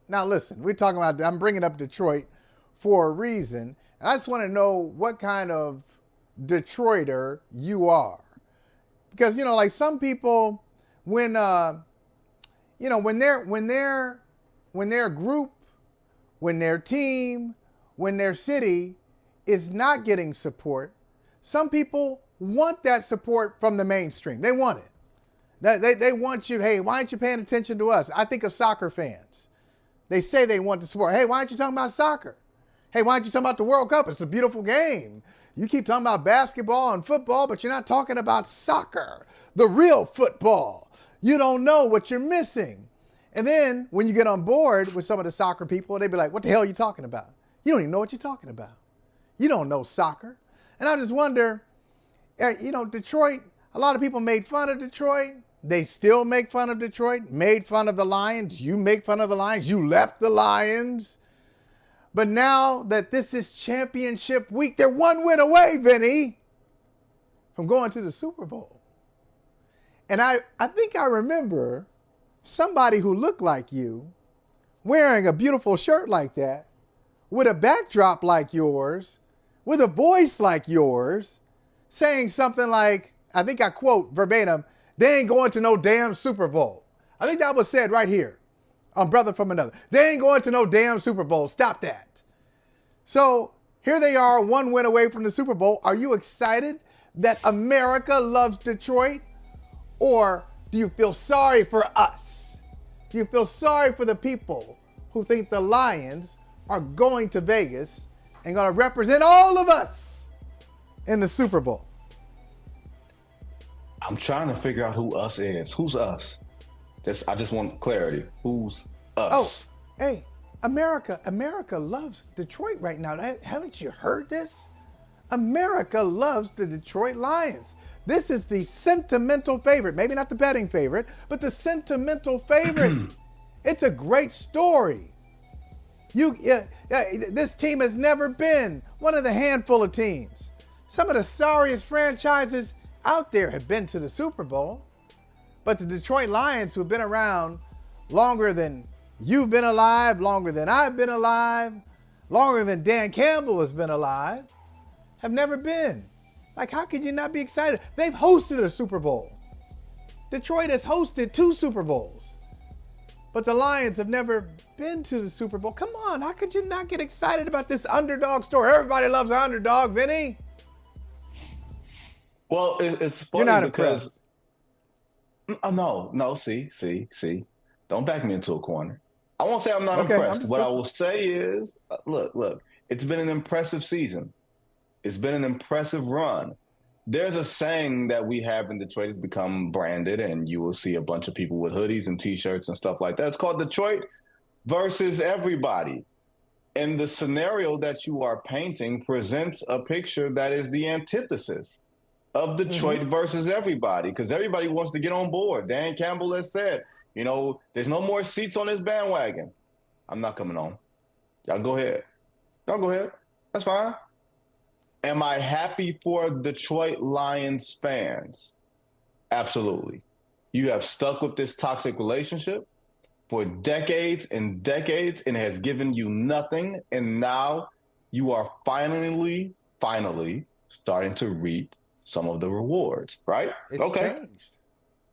Now listen, we're talking about, I'm bringing up Detroit for a reason. And I just want to know what kind of Detroiter you are. Because, like some people, when, when their group, when their team, when their city is not getting support, some people want that support from the mainstream. They want it. They want you, hey, why aren't you paying attention to us? I think of soccer fans. They say they want the support. Hey, why aren't you talking about soccer? Hey, why aren't you talking about the World Cup? It's a beautiful game. You keep talking about basketball and football, but you're not talking about soccer, the real football. You don't know what you're missing. And then when you get on board with some of the soccer people, they be like, what the hell are you talking about? You don't even know what you're talking about. You don't know soccer. And I just wonder, Detroit, a lot of people made fun of Detroit. They still make fun of Detroit, made fun of the Lions. You make fun of the Lions. You left the Lions. But now that this is championship week, they're one win away, Vinny, from going to the Super Bowl. And I think I remember somebody who looked like you wearing a beautiful shirt like that, with a backdrop like yours, with a voice like yours, saying something like, I think I quote verbatim, they ain't going to no damn Super Bowl. I think that was said right here on Brother from Another. They ain't going to no damn Super Bowl. Stop that. So here they are, one win away from the Super Bowl. Are you excited that America loves Detroit? Or do you feel sorry for us? Do you feel sorry for the people who think the Lions are going to Vegas and going to represent all of us in the Super Bowl? I'm trying to figure out who us is. Who's us? I just want clarity. Who's us? Oh, hey, America loves Detroit right now. Haven't you heard this? America loves the Detroit Lions. This is the sentimental favorite. Maybe not the betting favorite, but the sentimental favorite. It's a great story. This team has never been one of the handful of teams. Some of the sorriest franchises out there have been to the Super Bowl. But the Detroit Lions, who've been around longer than you've been alive, longer than I've been alive, longer than Dan Campbell has been alive, have never been. Like, how could you not be excited? They've hosted a Super Bowl. Detroit has hosted 2 Super Bowls. But the Lions have never been to the Super Bowl. Come on, how could you not get excited about this underdog story? Everybody loves an underdog, Vinny. Well, it's funny. You're not because impressed. No, see. Don't back me into a corner. I won't say I'm not impressed. What I will say is, look, it's been an impressive season. It's been an impressive run. There's a saying that we have in Detroit. It's become branded, and you will see a bunch of people with hoodies and T-shirts and stuff like that. It's called Detroit versus everybody. And the scenario that you are painting presents a picture that is the antithesis of Detroit versus everybody, because everybody wants to get on board. Dan Campbell has said, there's no more seats on this bandwagon. I'm not coming on. Y'all go ahead. That's fine. Am I happy for Detroit Lions fans? Absolutely. You have stuck with this toxic relationship for decades and decades, and it has given you nothing. And now you are finally starting to reap some of the rewards, right? It's changed.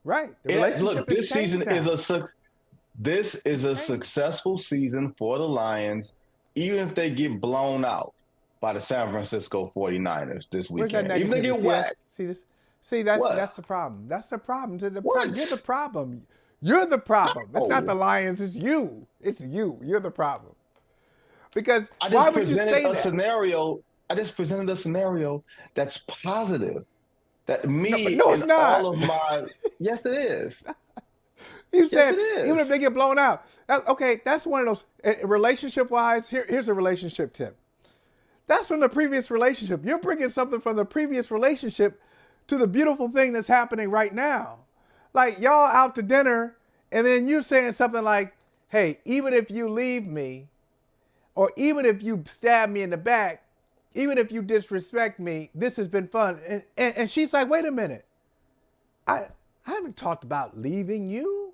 Right. The Look, this season is a successful season for the Lions, even if they get blown out by the San Francisco 49ers this weekend. Even if they get whacked. See, that's the problem. That's the problem. You're the problem. You're the problem. It's not the Lions. It's you. It's you. You're the problem. Because why would you say that? I just presented a scenario that's positive. That me no, it's and not. all of my yes, it is. You said even if they get blown out. That's one of those relationship-wise. Here's a relationship tip. That's from the previous relationship. You're bringing something from the previous relationship to the beautiful thing that's happening right now. Like y'all out to dinner, and then you're saying something like, "Hey, even if you leave me, or even if you stab me in the back, even if you disrespect me, this has been fun." And she's like, "Wait a minute. I haven't talked about leaving you.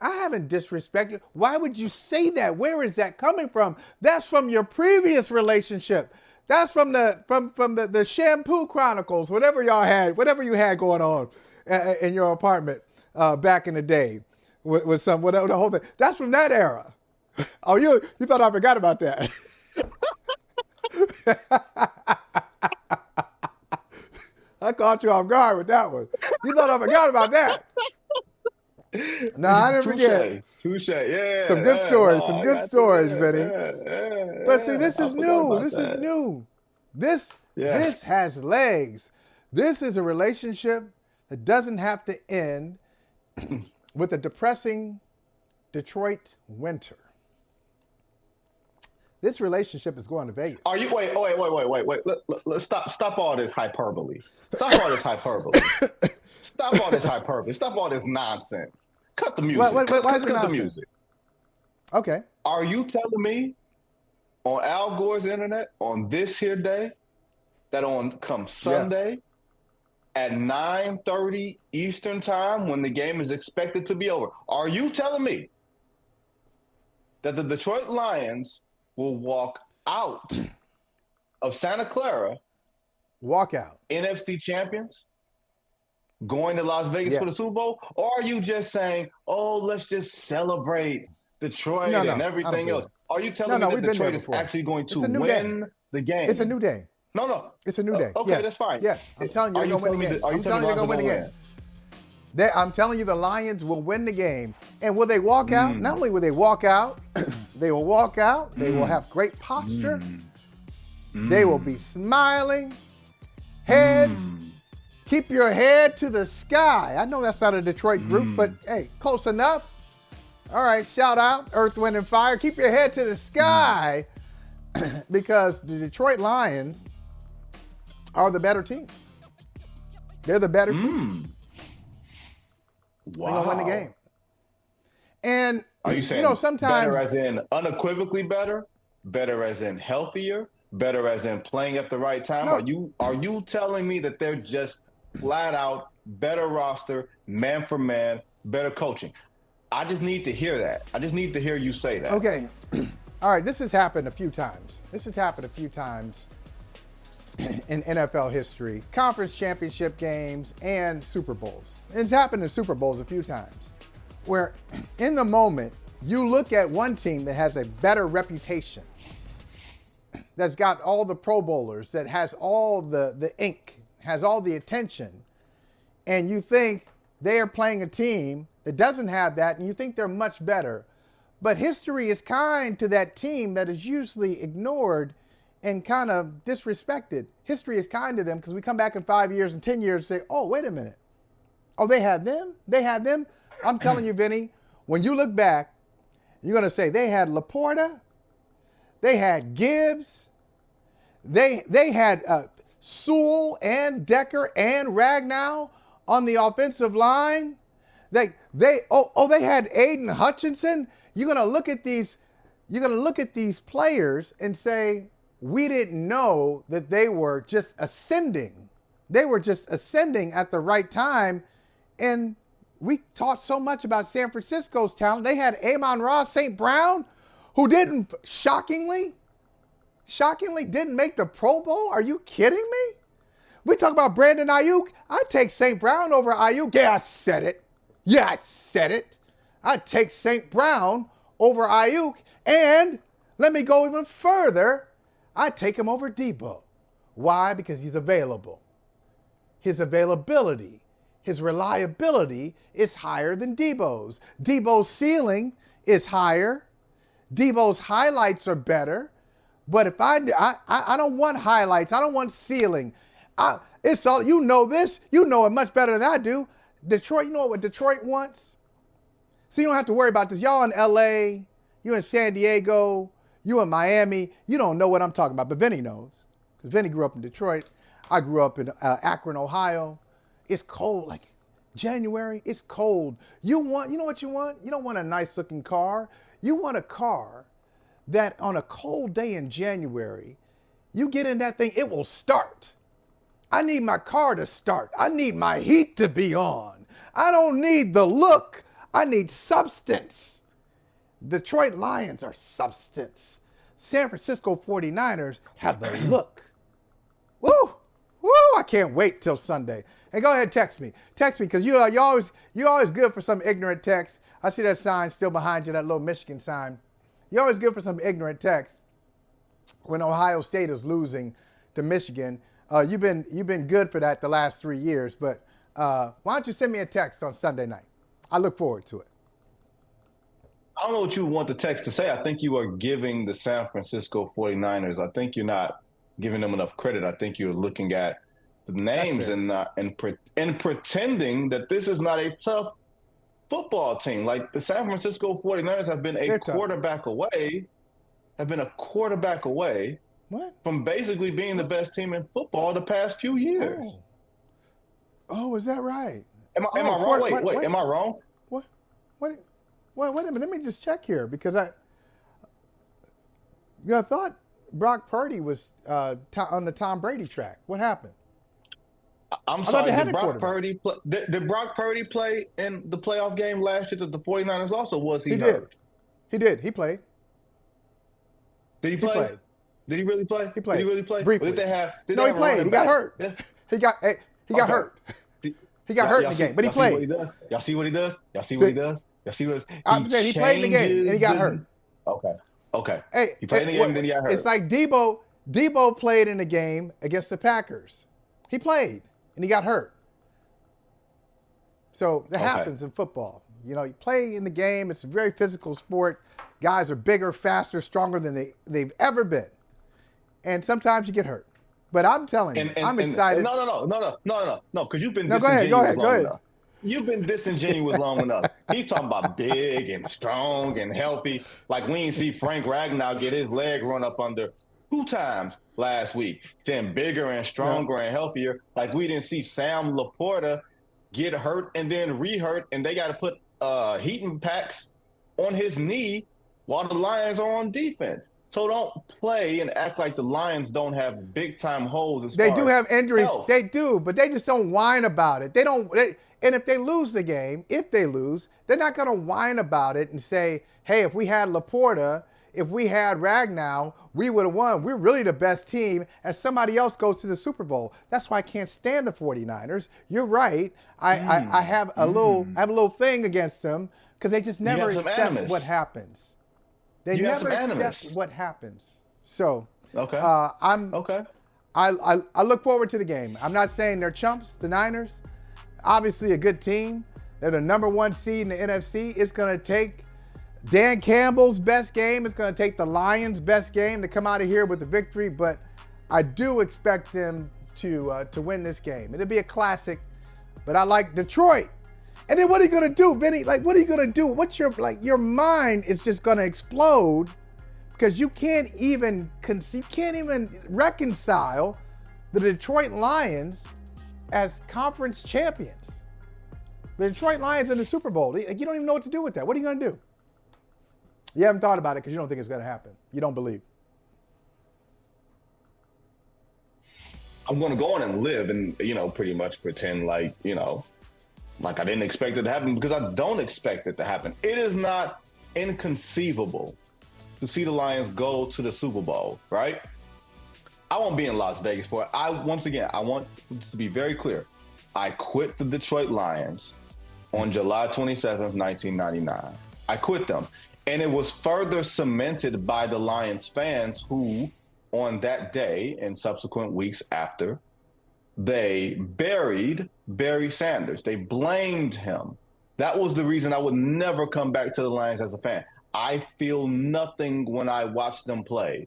I haven't disrespected. Why would you say that? Where is that coming from? That's from your previous relationship. That's from the Shampoo Chronicles, whatever you had going on in your apartment back in the day with the whole thing. That's from that era. Oh, you thought I forgot about that? I caught you off guard with that one. You thought I forgot about that? No, I didn't forget. Touche. Yeah. Some good stories. Some good stories, Vinny. But see, this is new. This is new. This has legs. This is a relationship that doesn't have to end with a depressing Detroit winter. This relationship is going to Vegas. Are you wait? Let's stop all this hyperbole. Stop all this hyperbole. Stop all this hyperbole. Stop all this nonsense. Cut the music. Why is it Cut nonsense? the music. Okay. Are you telling me on Al Gore's internet on this here day that come Sunday at 9:30 Eastern time when the game is expected to be over, are you telling me that the Detroit Lions will walk out of Santa Clara, walk out, NFC champions, going to Las Vegas for the Super Bowl? Or are you just saying, oh, let's just celebrate Detroit and everything else? Are you telling me that Detroit is actually going to win the game? It's a new day. No. It's a new day. Okay, that's fine. Yes, I'm telling you, they're going to win the game. I'm telling you, they're going to win the game. I'm telling you, the Lions will win the game. And will they walk out? Not only will they walk out, they will walk out. They will have great posture. They will be smiling. Heads. Keep your head to the sky. I know that's not a Detroit group, but hey, close enough. All right, shout out, Earth, Wind, and Fire. Keep your head to the sky because the Detroit Lions are the better team. They're the better team. Wow. They're going to win the game. And are you saying sometimes better as in unequivocally better? Better as in healthier? Better as in playing at the right time? No. Are you telling me that they're just flat out better roster, man for man, better coaching? I just need to hear that. I just need to hear you say that. Okay. All right. This has happened a few times in NFL history, conference championship games and Super Bowls. It's happened in Super Bowls a few times where in the moment you look at one team that has a better reputation, that's got all the Pro Bowlers, that has all the ink, has all the attention, and you think they are playing a team that doesn't have that, and you think they're much better. But history is kind to that team that is usually ignored and kind of disrespected. History is kind to them because we come back in 5 years and 10 years and say, oh, wait a minute. Oh, they had them? They had them? I'm telling you, Vinny, when you look back, you're going to say they had Laporta, they had Gibbs, they had Sewell and Decker and Ragnow on the offensive line. They had Aiden Hutchinson. You're going to look at these players and say, we didn't know that they were just ascending. They were just ascending at the right time. And we talked so much about San Francisco's talent. They had Amon-Ra St. Brown, who didn't, shockingly didn't make the Pro Bowl. Are you kidding me? We talk about Brandon Ayuk. I'd take St. Brown over Ayuk. Yeah, I said it. I'd take St. Brown over Ayuk. And let me go even further. I'd take him over Debo. Why? Because he's available. His availability, his reliability is higher than Debo's. Debo's ceiling is higher. Debo's highlights are better. But if I don't want highlights. I don't want ceiling. It's all, you know this. You know it much better than I do. Detroit, you know what Detroit wants? So you don't have to worry about this. Y'all in LA, you in San Diego, you in Miami, you don't know what I'm talking about, but Vinny knows. Because Vinny grew up in Detroit. I grew up in Akron, Ohio. It's cold, like January, it's cold. You know what you want? You don't want a nice looking car. You want a car that on a cold day in January, you get in that thing, it will start. I need my car to start. I need my heat to be on. I don't need the look. I need substance. Detroit Lions are substance. San Francisco 49ers have the look. Woo! Woo! I can't wait till Sunday. And go ahead and text me. Text me, because you're always good for some ignorant text. I see that sign still behind you, that little Michigan sign. You're always good for some ignorant text when Ohio State is losing to Michigan. You've been good for that the last 3 years. But why don't you send me a text on Sunday night? I look forward to it. I don't know what you want the text to say. I think you are giving the San Francisco 49ers, I think you're not giving them enough credit. I think you're looking at the names and pretending that this is not a tough football team. Like, the San Francisco 49ers have been a quarterback away from basically being the best team in football the past few years. Oh, is that right? Am I wrong? Wait, am I wrong? What? Wait a minute. Let me just check here, because I thought Brock Purdy was on the Tom Brady track. What happened? I'm sorry, did Brock Purdy play in the playoff game last year that the 49ers also was he hurt? He did. He played. Did he play? Did he really play? He played. Did he really play? Briefly. He played. He got hurt. Yeah. He got hurt. He got hurt in the game, but he played. Y'all see what he does? I'm saying he played in the game and he got hurt. Okay. Hey, he played in the game and then he got hurt. It's like Debo played in the game against the Packers. He played and he got hurt. So that happens in football. You play in the game. It's a very physical sport. Guys are bigger, faster, stronger than they've ever been. And sometimes you get hurt. But I'm telling you, I'm excited. No, because you've been disingenuous long enough. You've been disingenuous long enough. He's talking about big and strong and healthy. Like, we didn't see Frank Ragnow get his leg run up under 2 times last week, saying bigger and stronger and healthier. Like, we didn't see Sam Laporta get hurt and then re-hurt, and they got to put heating packs on his knee while the Lions are on defense. So don't play and act like the Lions don't have big-time holes. They do have injuries. Health. They do, but they just don't whine about it. And if they lose the game, they're not going to whine about it and say, hey, if we had Laporta, if we had Ragnow, we would have won. We're really the best team, as somebody else goes to the Super Bowl. That's why I can't stand the 49ers. You're right. I have a little thing against them, because they just never accept what happens. They never accept what happens. So I look forward to the game. I'm not saying they're chumps, the Niners. Obviously a good team. They're the number 1 seed in the NFC. It's going to take Dan Campbell's best game. It's going to take the Lions' best game to come out of here with the victory. But I do expect them to win this game. It'll be a classic. But I like Detroit. And then what are you going to do, Vinny? Like, what are you going to do? What's your mind is just going to explode, because you can't even reconcile the Detroit Lions as conference champions. The Detroit Lions in the Super Bowl. You don't even know what to do with that. What are you going to do? You haven't thought about it because you don't think it's going to happen. You don't believe. I'm going to go on and live and, pretty much pretend like, like I didn't expect it to happen, because I don't expect it to happen. It is not inconceivable to see the Lions go to the Super Bowl, right? I won't be in Las Vegas for it. I want to be very clear. I quit the Detroit Lions on July 27th, 1999. I quit them. And it was further cemented by the Lions fans who, on that day and subsequent weeks after, they buried Barry Sanders. They blamed him. That was the reason I would never come back to the Lions as a fan. I feel nothing when I watch them play.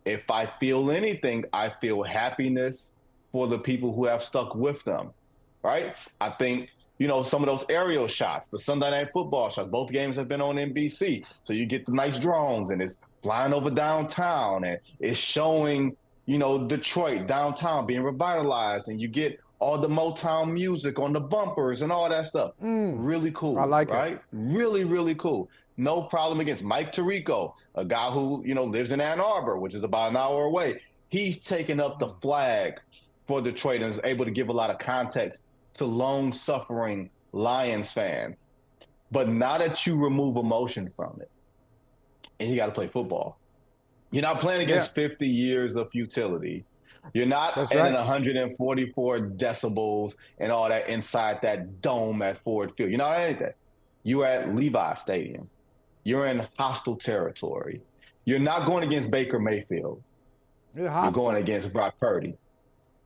If I feel anything, I feel happiness for the people who have stuck with them, right? I think, some of those aerial shots, the Sunday Night Football shots, both games have been on NBC. So you get the nice drones and it's flying over downtown and it's showing, Detroit downtown being revitalized, and you get all the Motown music on the bumpers and all that stuff. Really cool. I like right? it. Really, really cool. No problem against Mike Tirico, a guy who, lives in Ann Arbor, which is about an hour away. He's taken up the flag for Detroit and is able to give a lot of context to long-suffering Lions fans. But now that you remove emotion from it, and you got to play football, you're not playing against 50 years of futility. You're not in 144 decibels and all that inside that dome at Ford Field. You're not at anything. You're at Levi Stadium. You're in hostile territory. You're not going against Baker Mayfield. You're going against Brock Purdy.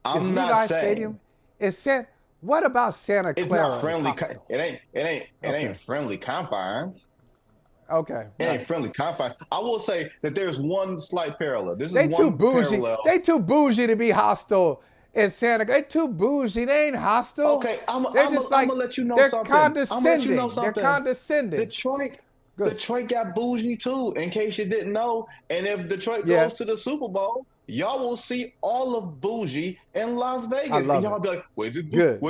I'm not Levi saying Stadium is set. What about Santa Clara? It's not friendly. It ain't friendly confines. Okay. It ain't friendly confines. I will say that there's one slight parallel. They too bougie. They too bougie to be hostile in Santa. They too bougie. They ain't hostile. Okay, I'm gonna let you know they're something. Condescending. They're condescending. Detroit got bougie too, in case you didn't know. And if Detroit goes to the Super Bowl, y'all will see all of bougie in Las Vegas. And y'all be like, where'd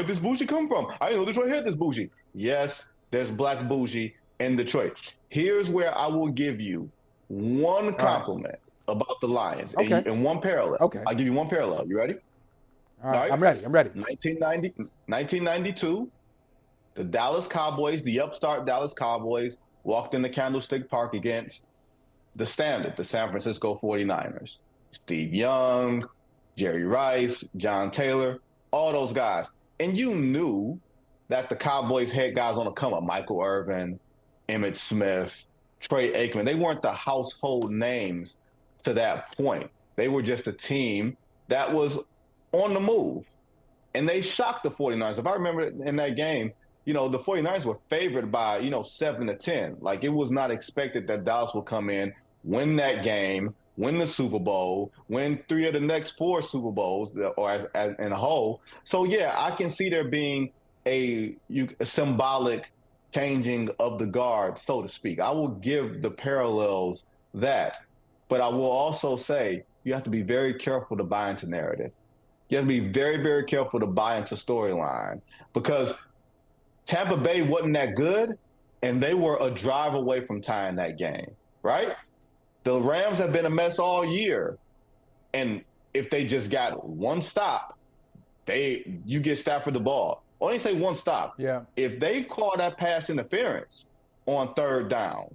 this bougie come from? I didn't know Detroit had this bougie. Yes, there's black bougie in Detroit. Here's where I will give you one compliment about the Lions and one parallel. Okay. I'll give you one parallel. You ready? All right. I'm ready. 1992, the Dallas Cowboys, the upstart Dallas Cowboys, walked into Candlestick Park against the Standard, the San Francisco 49ers. Steve Young, Jerry Rice, John Taylor, all those guys. And you knew that the Cowboys had guys on the come up, Michael Irvin, Emmitt Smith, Troy Aikman. They weren't the household names to that point. They were just a team that was on the move. And they shocked the 49ers. If I remember in that game, the 49ers were favored by, 7-10. Like, it was not expected that Dallas would come in, win that game, win the Super Bowl, win 3 of the next 4 Super Bowls, or as in a whole. So, yeah, I can see there being a symbolic changing of the guard, so to speak. I will give the parallels that. But I will also say you have to be very careful to buy into narrative. You have to be very, very careful to buy into storyline, because Tampa Bay wasn't that good, and they were a drive away from tying that game, right? The Rams have been a mess all year, and if they just got one stop, you get Stafford the ball. Only say one stop. Yeah. If they call that pass interference on 3rd down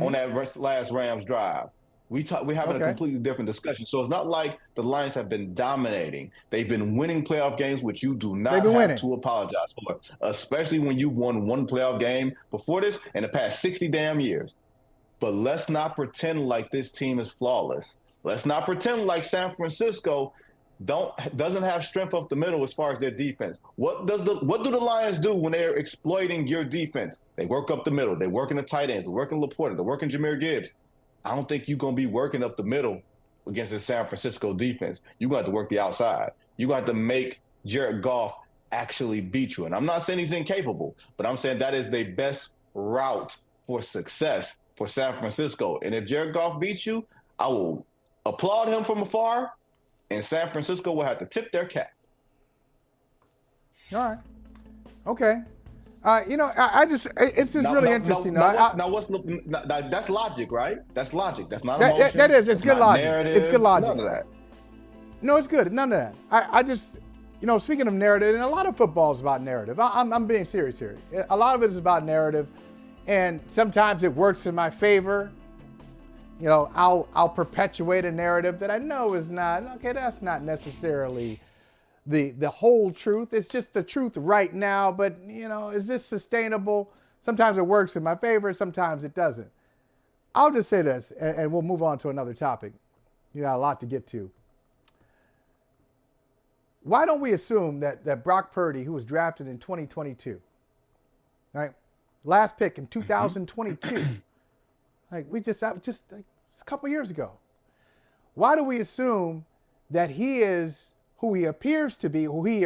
on that last Rams drive, we're having a completely different discussion. So it's not like the Lions have been dominating. They've been winning playoff games, which you do not have to apologize for, especially when you've won one playoff game before this in the past 60 damn years. But let's not pretend like this team is flawless. Let's not pretend like San Francisco doesn't have strength up the middle as far as their defense. What do the Lions do when they're exploiting your defense? They work up the middle. They work in the tight ends. They work in Laporta. They work in Jahmyr Gibbs. I don't think you're going to be working up the middle against the San Francisco defense. You're going to have to work the outside. You're going to have to make Jared Goff actually beat you. And I'm not saying he's incapable, but I'm saying that is the best route for success for San Francisco. And if Jared Goff beats you, I will applaud him from afar, and San Francisco will have to tip their cap. All right. Okay. It's just really interesting. That's logic, right? That's logic. That's not emotion. That is. It's good logic. Narrative, it's good logic. None of that. No, it's good. None of that. I just, speaking of narrative, and a lot of football is about narrative. I'm being serious here. A lot of it is about narrative, and sometimes it works in my favor. I'll perpetuate a narrative that I know is not, that's not necessarily the whole truth. It's just the truth right now, but, is this sustainable? Sometimes it works in my favor, sometimes it doesn't. I'll just say this, and we'll move on to another topic. You got a lot to get to. Why don't we assume that Brock Purdy, who was drafted in 2022, right, last pick in 2022, just a couple years ago. Why do we assume that he is who he appears to be, who he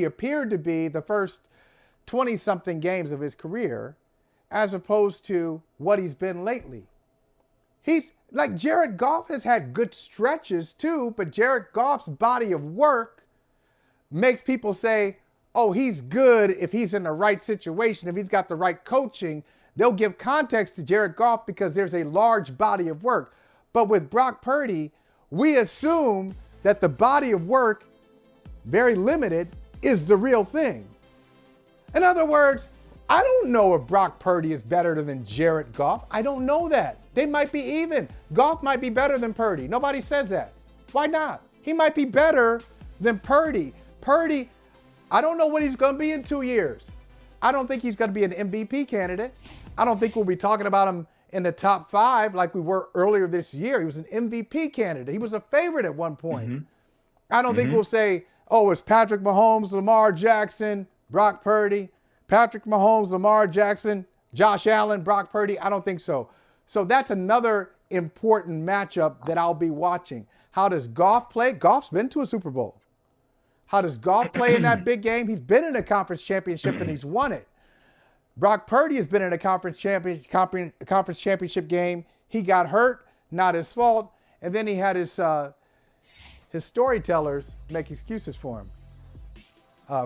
appeared to be the first 20-something games of his career, as opposed to what he's been lately? He's like Jared Goff has had good stretches too, but Jared Goff's body of work makes people say, oh, he's good if he's in the right situation, if he's got the right coaching. They'll give context to Jared Goff because there's a large body of work. But with Brock Purdy, we assume that the body of work, very limited, is the real thing. In other words, I don't know if Brock Purdy is better than Jared Goff. I don't know that. They might be even. Goff might be better than Purdy. Nobody says that. Why not? He might be better than Purdy. Purdy, I don't know what he's going to be in 2 years. I don't think he's going to be an MVP candidate. I don't think we'll be talking about him in the top 5 like we were earlier this year. He was an MVP candidate. He was a favorite at one point. Mm-hmm. I don't think we'll say, oh, it's Patrick Mahomes, Lamar Jackson, Brock Purdy. Patrick Mahomes, Lamar Jackson, Josh Allen, Brock Purdy. I don't think so. So that's another important matchup that I'll be watching. How does Goff play? Goff's been to a Super Bowl. How does Goff play in that big game? He's been in a conference championship and he's won it. Brock Purdy has been in a conference championship game. He got hurt, not his fault. And then he had his storytellers make excuses for him.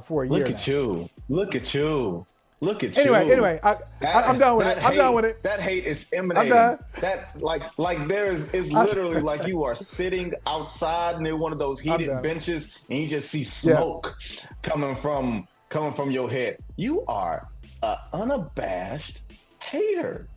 For a year. Look at you. Look at you. Look at you. Anyway, I'm done with it. I'm done with it. That hate is emanating. I'm done. That like there is literally like you are sitting outside near one of those heated benches and you just see smoke coming from your head. You are an unabashed hater.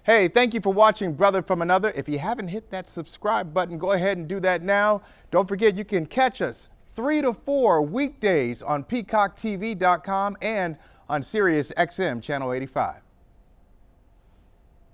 Hey, thank you for watching Brother from Another. If you haven't hit that subscribe button, go ahead and do that now. Don't forget you can catch us 3 to 4 weekdays on PeacockTV.com and on Sirius XM Channel 85.